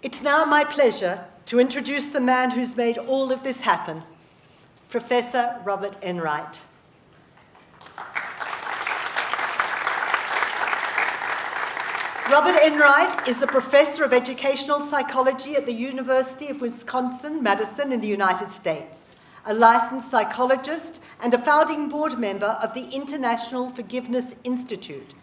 It's now my pleasure to introduce the man who's made all of this happen, Professor Robert Enright. Robert Enright is a professor of educational psychology at the University of Wisconsin-Madison in the United States, a licensed psychologist and a founding board member of the International Forgiveness Institute.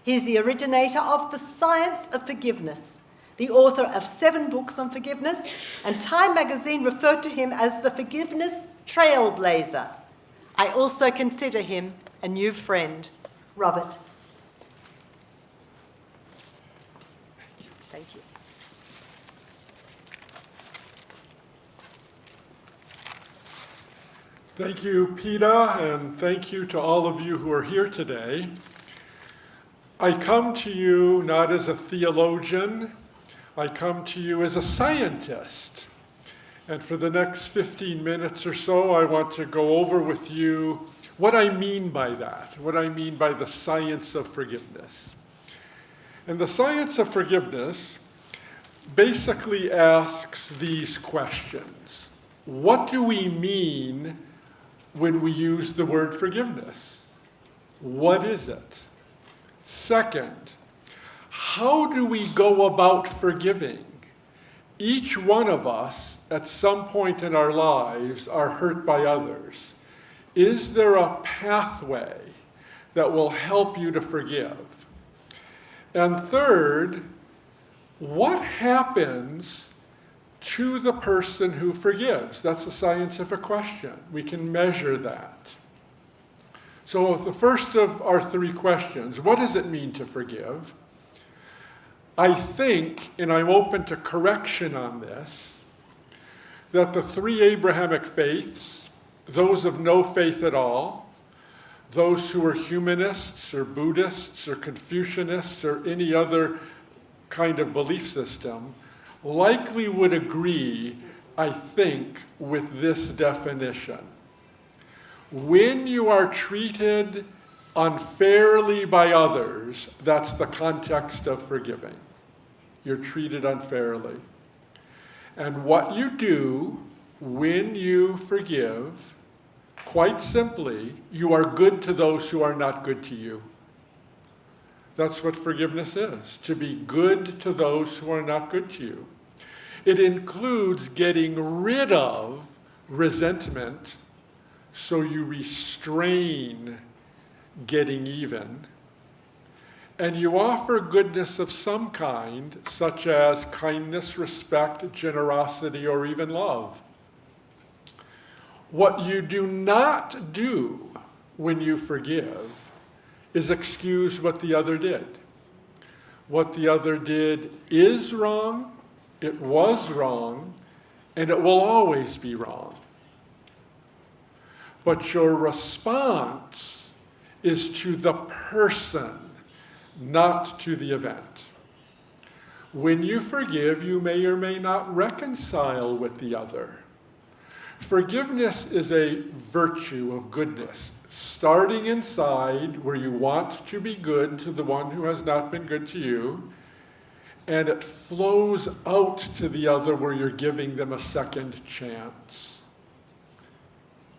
He is the originator of The Science of Forgiveness, the author of 7 books on forgiveness, and Time magazine referred to him as the forgiveness trailblazer. I also consider him a new friend. Robert. Thank you. Thank you, Peta, and thank you to all of you who are here today. I come to you not as a theologian, I come to you as a scientist. And for the next 15 minutes or so, I want to go over with you what I mean by that, what I mean by the science of forgiveness. And the science of forgiveness basically asks these questions. What do we mean when we use the word forgiveness? What is it? Second, how do we go about forgiving? Each one of us, at some point in our lives, are hurt by others. Is there a pathway that will help you to forgive? And third, what happens to the person who forgives? That's a scientific question. We can measure that. So the first of our 3 questions, what does it mean to forgive? I think, and I'm open to correction on this, that the 3 Abrahamic faiths, those of no faith at all, those who are humanists or Buddhists or Confucianists or any other kind of belief system, likely would agree, I think, with this definition. When you are treated unfairly by others, that's the context of forgiving. You're treated unfairly. And what you do when you forgive, quite simply, you are good to those who are not good to you. That's what forgiveness is, to be good to those who are not good to you. It includes getting rid of resentment so you restrain getting even. And you offer goodness of some kind, such as kindness, respect, generosity, or even love. What you do not do when you forgive is excuse what the other did. What the other did is wrong, it was wrong, and it will always be wrong. But your response is to the person, not to the event. When you forgive, you may or may not reconcile with the other. Forgiveness is a virtue of goodness, starting inside where you want to be good to the one who has not been good to you, and it flows out to the other where you're giving them a second chance.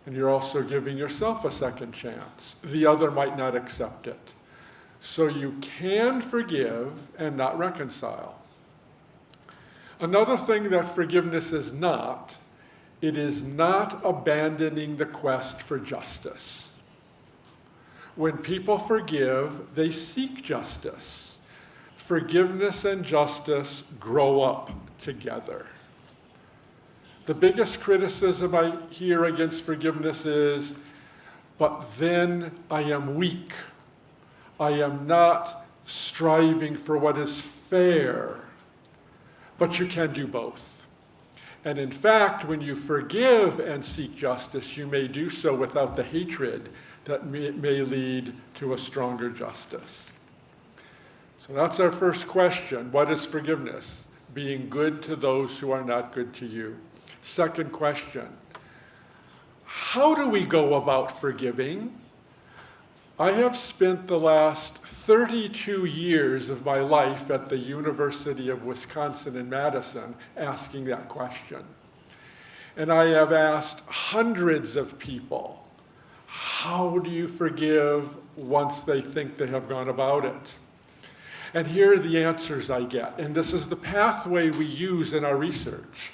And you're also giving yourself a second chance. The other might not accept it. So you can forgive and not reconcile. Another thing that forgiveness is not, it is not abandoning the quest for justice. When people forgive, they seek justice. Forgiveness and justice grow up together. The biggest criticism I hear against forgiveness is, but then I am weak. I am not striving for what is fair. But you can do both. And in fact, when you forgive and seek justice, you may do so without the hatred that may lead to a stronger justice. So that's our first question. What is forgiveness? Being good to those who are not good to you. Second question. How do we go about forgiving? I have spent the last 32 years of my life at the University of Wisconsin in Madison asking that question. And I have asked hundreds of people, how do you forgive once they think they have gone about it? And here are the answers I get. And this is the pathway we use in our research.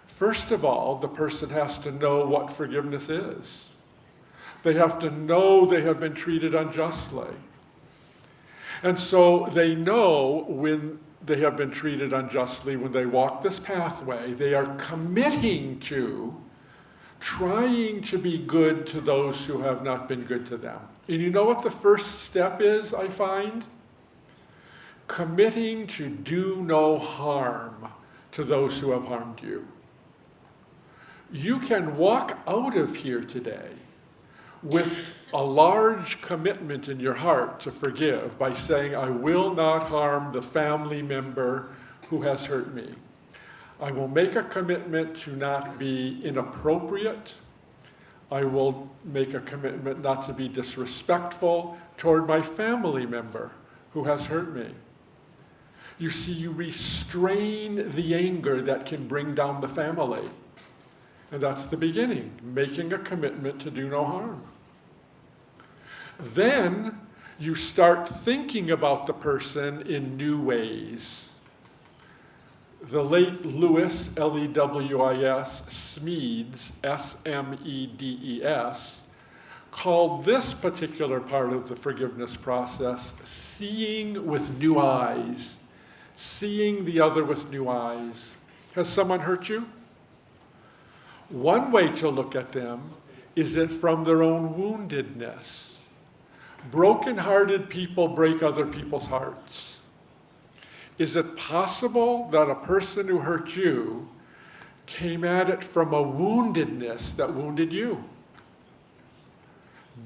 First of all, the person has to know what forgiveness is. They have to know they have been treated unjustly. And so they know when they have been treated unjustly, when they walk this pathway, they are committing to trying to be good to those who have not been good to them. And you know what the first step is, I find? Committing to do no harm to those who have harmed you. You can walk out of here today with a large commitment in your heart to forgive by saying, I will not harm the family member who has hurt me. I will make a commitment to not be inappropriate. I will make a commitment not to be disrespectful toward my family member who has hurt me. You see, you restrain the anger that can bring down the family. And that's the beginning, making a commitment to do no harm. Then you start thinking about the person in new ways. The late Lewis, L-E-W-I-S, Smedes, S-M-E-D-E-S, called this particular part of the forgiveness process seeing with new eyes, seeing the other with new eyes. Has someone hurt you? One way to look at them is it from their own woundedness. Broken-hearted people break other people's hearts. Is it possible that a person who hurt you came at it from a woundedness that wounded you?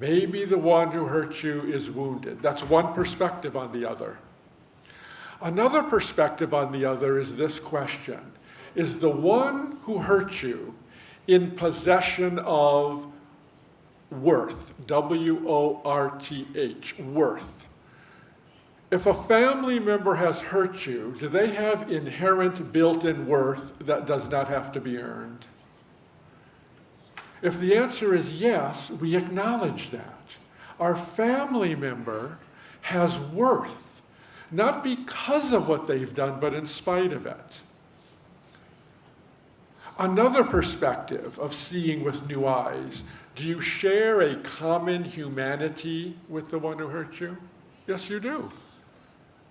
Maybe the one who hurt you is wounded. That's one perspective on the other. Another perspective on the other is this question. Is the one who hurt you in possession of worth? W-O-R-T-H, worth. If a family member has hurt you, do they have inherent built-in worth that does not have to be earned? If the answer is yes, we acknowledge that. Our family member has worth, not because of what they've done, but in spite of it. Another perspective of seeing with new eyes. Do you share a common humanity with the one who hurt you? Yes, you do.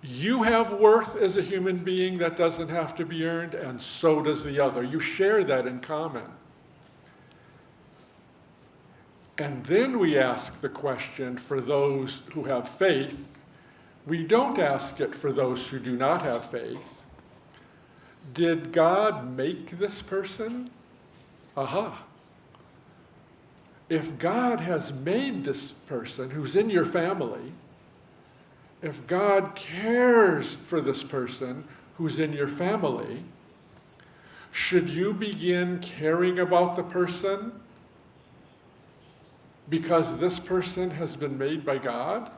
You have worth as a human being that doesn't have to be earned, and so does the other. You share that in common. And then we ask the question for those who have faith. We don't ask it for those who do not have faith. Did God make this person? Aha. If God has made this person who's in your family, if God cares for this person who's in your family, should you begin caring about the person because this person has been made by God?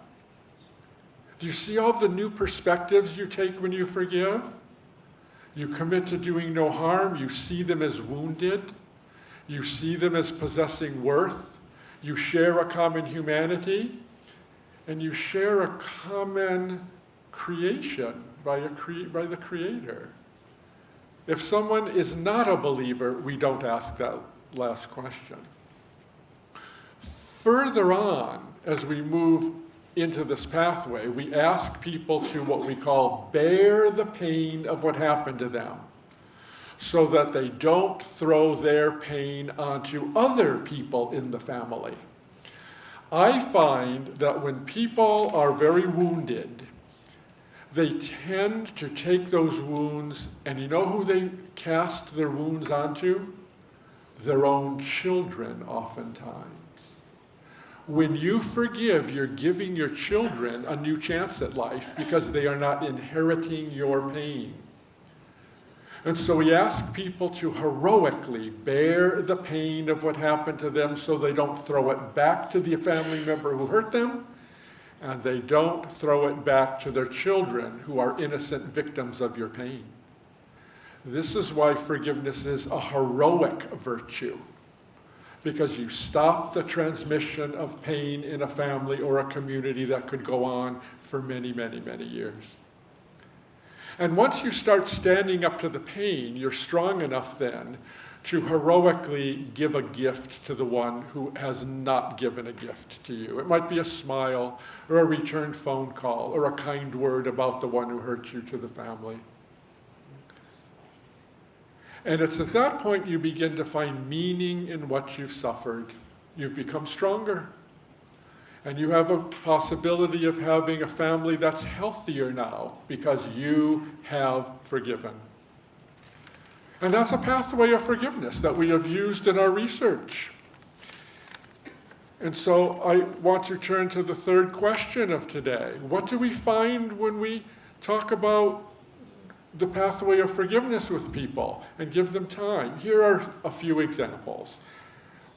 Do you see all the new perspectives you take when you forgive? You commit to doing no harm. You see them as wounded. You see them as possessing worth. You share a common humanity. And you share a common creation by the Creator. If someone is not a believer, we don't ask that last question. Further on, as we move into this pathway, we ask people to what we call bear the pain of what happened to them, so that they don't throw their pain onto other people in the family. I find that when people are very wounded, they tend to take those wounds, and you know who they cast their wounds onto? Their own children, oftentimes. When you forgive, you're giving your children a new chance at life because they are not inheriting your pain. And so we ask people to heroically bear the pain of what happened to them so they don't throw it back to the family member who hurt them, and they don't throw it back to their children who are innocent victims of your pain. This is why forgiveness is a heroic virtue, because you stop the transmission of pain in a family or a community that could go on for many, many, many years. And once you start standing up to the pain, you're strong enough then to heroically give a gift to the one who has not given a gift to you. It might be a smile or a returned phone call or a kind word about the one who hurt you to the family. And it's at that point you begin to find meaning in what you've suffered. You've become stronger. And you have a possibility of having a family that's healthier now because you have forgiven. And that's a pathway of forgiveness that we have used in our research. And so I want to turn to the third question of today. What do we find when we talk about the pathway of forgiveness with people and give them time? Here are a few examples.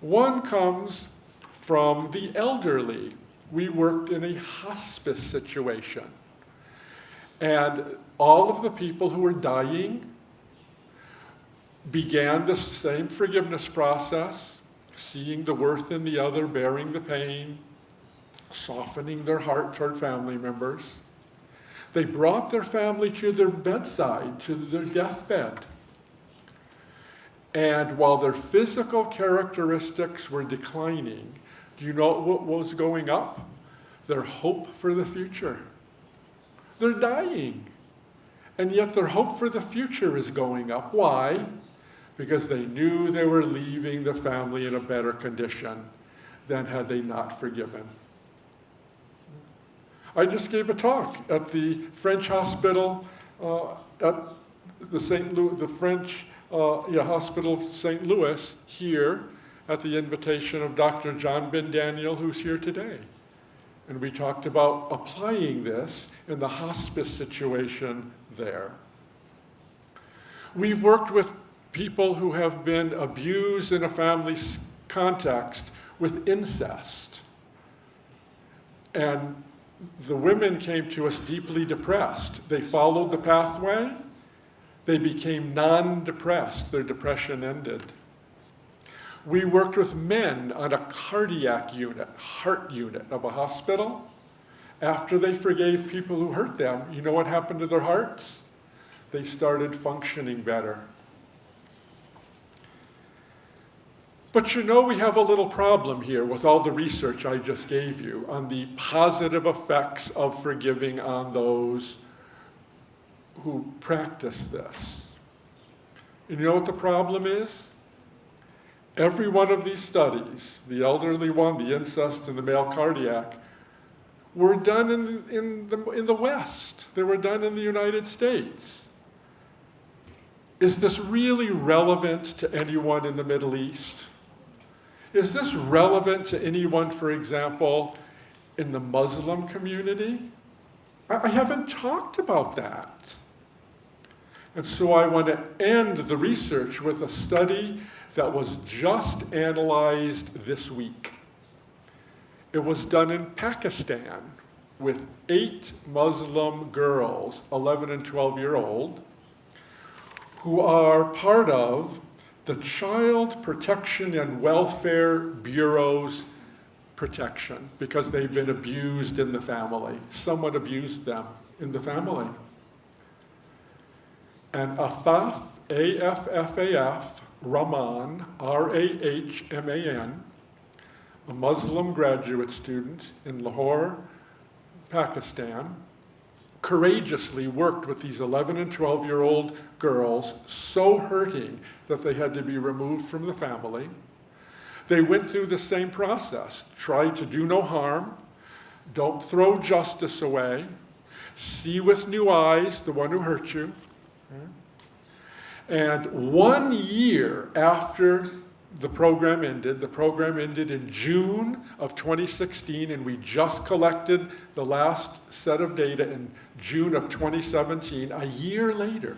One comes from the elderly. We worked in a hospice situation. And all of the people who were dying began the same forgiveness process, seeing the worth in the other, bearing the pain, softening their heart toward family members. They brought their family to their bedside, to their deathbed. And while their physical characteristics were declining, do you know what was going up? Their hope for the future. They're dying. And yet their hope for the future is going up. Why? Because they knew they were leaving the family in a better condition than had they not forgiven. I just gave a talk at the French hospital at the French Hospital St. Louis here at the invitation of Dr. John Ben Daniel, who's here today. And we talked about applying this in the hospice situation there. We've worked with people who have been abused in a family context with incest. And the women came to us deeply depressed. They followed the pathway. They became non-depressed. Their depression ended. We worked with men on a cardiac unit, heart unit of a hospital. After they forgave people who hurt them, you know what happened to their hearts? They started functioning better. But you know we have a little problem here with all the research I just gave you on the positive effects of forgiving on those who practice this. And you know what the problem is? Every one of these studies, the elderly one, the incest, and the male cardiac, were done in the West. They were done in the United States. Is this really relevant to anyone in the Middle East? Is this relevant to anyone, for example, in the Muslim community? I haven't talked about that. And so I want to end the research with a study that was just analyzed this week. It was done in Pakistan with 8 Muslim girls, 11 and 12-year-old, who are part of the Child Protection and Welfare Bureau's protection because they've been abused in the family. Someone abused them in the family. And Afaf, A-F-F-A-F, Rahman, R-A-H-M-A-N, a Muslim graduate student in Lahore, Pakistan, courageously worked with these 11 and 12-year-old girls, so hurting that they had to be removed from the family. They went through the same process. Try to do no harm. Don't throw justice away. See with new eyes the one who hurt you. And 1 year after the program ended in June of 2016, and we just collected the last set of data in June of 2017, a year later,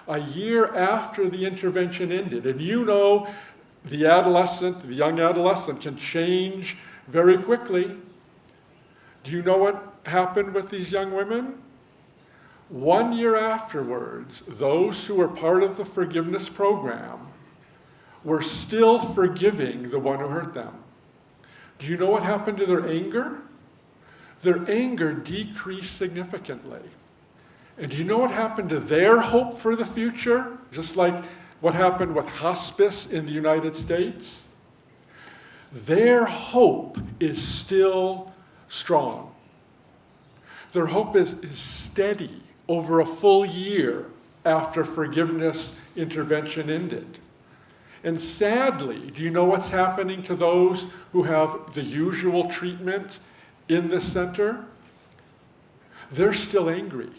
a year after the intervention ended. And you know, the young adolescent can change very quickly. Do you know what happened with these young women? 1 year afterwards, those who were part of the forgiveness program were still forgiving the one who hurt them. Do you know what happened to their anger? Their anger decreased significantly. And do you know what happened to their hope for the future? Just like what happened with hospice in the United States? Their hope is still strong. Their hope is steady over a full year after forgiveness intervention ended. And sadly, do you know what's happening to those who have the usual treatment in this center? They're still angry.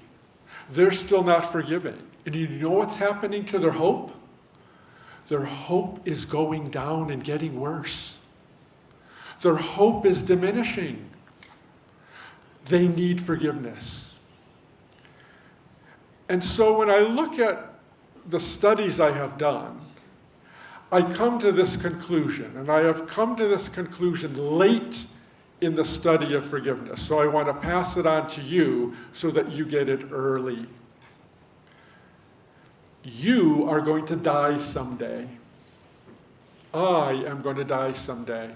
They're still not forgiving. And you know what's happening to their hope? Their hope is going down and getting worse. Their hope is diminishing. They need forgiveness. And so when I look at the studies I have done, I come to this conclusion, and I have come to this conclusion late in the study of forgiveness. So I want to pass it on to you so that you get it early. You are going to die someday. I am going to die someday.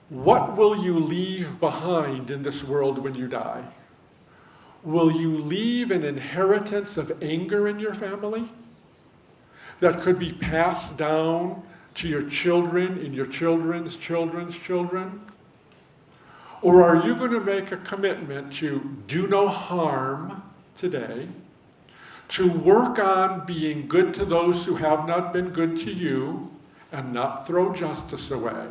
What will you leave behind in this world when you die? Will you leave an inheritance of anger in your family that could be passed down to your children and your children's children's children? Or are you going to make a commitment to do no harm today, to work on being good to those who have not been good to you and not throw justice away,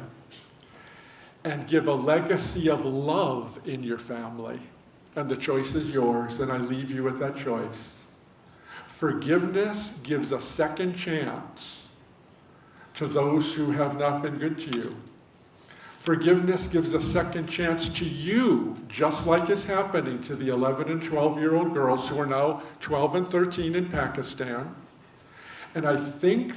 and give a legacy of love in your family? And the choice is yours, and I leave you with that choice. Forgiveness gives a second chance to those who have not been good to you. Forgiveness gives a second chance to you, just like is happening to the 11 and 12-year-old girls who are now 12 and 13 in Pakistan. And I think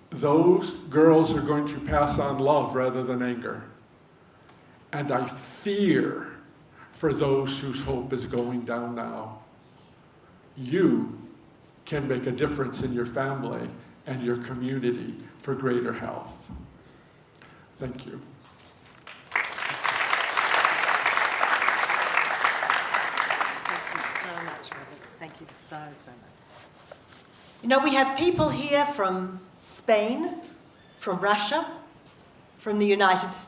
those girls are going to pass on love rather than anger. And I fear for those whose hope is going down now. You can make a difference in your family and your community for greater health. Thank you. So much, Robert. Thank you so much. You know, we have people here from Spain, from Russia, from the United States.